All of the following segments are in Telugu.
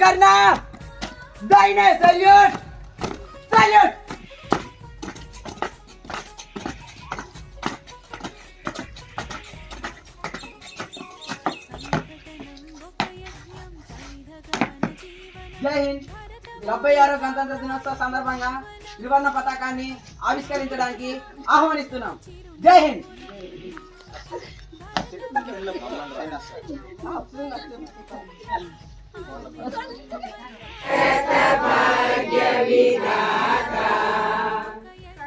करना दाहिने सैल्यूट सैल्यूट జై హింద్ 76వ గణతంత్ర దినోత్సవ సందర్భంగా త్రివర్ణ పతాకాన్ని ఆవిష్కరించడానికి ఆహ్వానిస్తున్నాం. జై హింద్.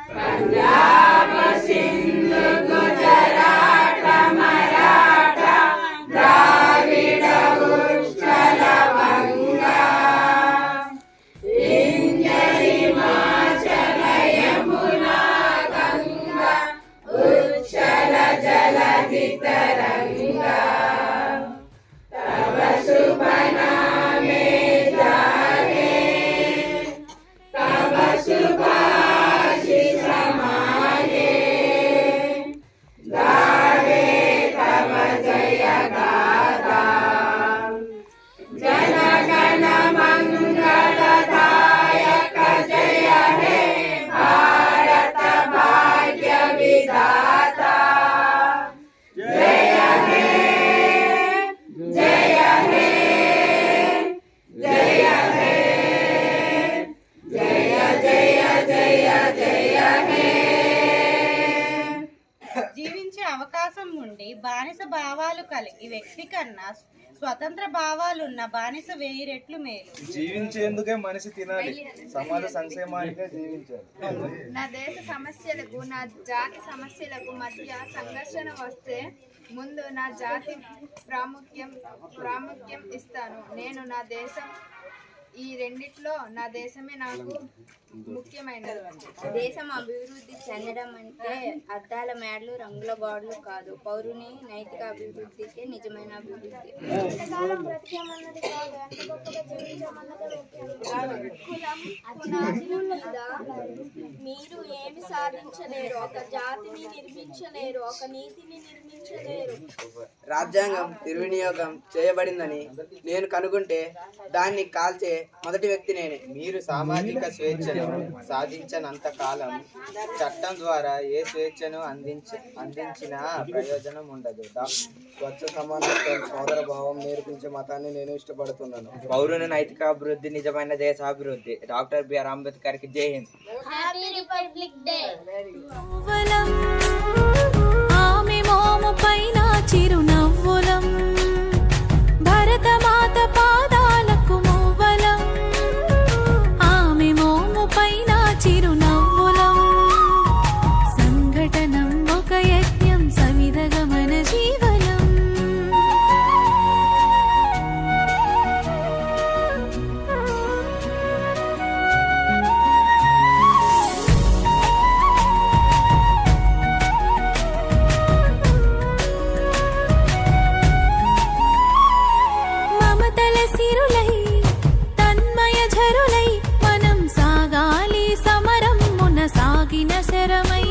పంజాబ్ సింధ్ గుజరాత్ మరాఠా ద్రావిడ ఉత్కళ వంగ వింధ్య హిమాచల యమునా గంగా ఉచ్చల జలధి తరంగా తవ శుభ నామే జాగే తవ శుభ ఆశీష మాగే గాగే తవ జయ గాథా జన గణ మంగళదాయక జయ హే భారత భాగ్య విధాతా జయ హే జయ హే జయ హే జయ జయ జయ జయ హే. జీవించే అవకాశం ఉండి బానిస భావాలు కలిగి వ్యక్తి కన్నా స్వతంత్ర భావాలున్న బానిస 1000 రెట్లు మేలు. జీవించేందుకే మనిషి తినాలి, సమాజ సంక్షేమానికే జీవించాలి. నా దేశ సమస్యలకు నా జాతి సమస్యలకు మధ్య సంఘర్షణ వస్తే ముందు నా జాతి ప్రాముఖ్యం ఇస్తాను. నేను నా దేశం ఈ రెండిట్లో నా దేశమే నాకు ముఖ్యమైనది. దేశం అభివృద్ధి చెందడం అంటే అద్దాల మేడలు రంగుల గోడలు కాదు, పౌరుని నైతిక అభివృద్ధికే నిజమైన అభివృద్ధి. ఎంతకాలం బ్రతికేమన్నది కాదు, ఎంత గొప్పగా జీవించమన్నదే ముఖ్యం. పునాదుల మీద మీరు ఏమి సాధించలేరు, ఒక జాతిని నిర్మించలేరు, ఒక నీతిని నిర్మించలేరు. రాజ్యాంగం దుర్వినియోగం చేయబడిందని నేను కనుగొంటే దాన్ని కాల్చే మొదటి వ్యక్తి నేనే. మీరు సామాజిక స్వేచ్ఛను సాధించనంత కాలం చట్టం ద్వారా ఏ స్వేచ్ఛను అందించినా ప్రయోజనం ఉండదు. స్వచ్ఛ సమానత్వం సోదర భావం నేర్పించే మతాన్ని నేను ఇష్టపడుతున్నాను. పౌరుని నైతిక అభివృద్ధి నిజమైన దేశాభివృద్ధి. డాక్టర్ బిఆర్ అంబేద్కర్ కి జై హింద్. Happy republic day. ఆమె మోము పైన చిరునవ్వులం, భరతమాత పాదాలకు మూవలం. ఆమె మోము పైన చిరునవ్వులం, సంఘటనం ఒక యజ్ఞం సమిధగమన జీవనం. మమతల సిరులై తన్మయ ఝరులై మనం సాగాలి సమరం మున సాగిన శరమై.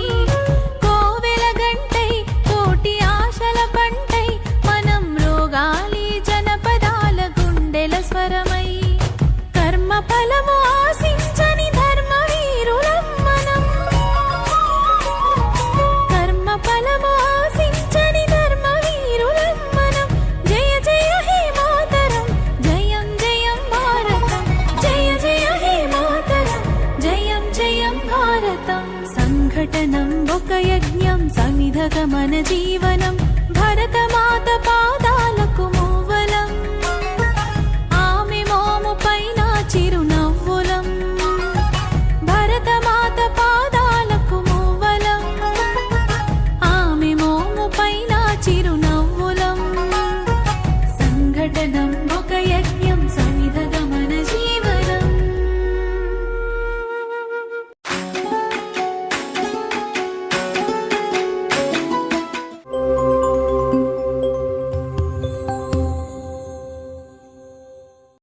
కోవెల గంటై కోటి ఆశల పంటై మనం రోగాలి జనపదాల గుండెల స్వరమై. కర్మ ఫలము ఆశించని ధర్మ వీరులం మనం, కర్మ ఫలము ఆశించని ధర్మ వీరులం మనం. జయ జయ హే మాతరం, జయం జయం భారతం, జయ జయ హే మాతరం, జయం జయం భారతం. సంఘటనం ఒక యజ్ఞం సమిధగమన జీవనం, భరతమాత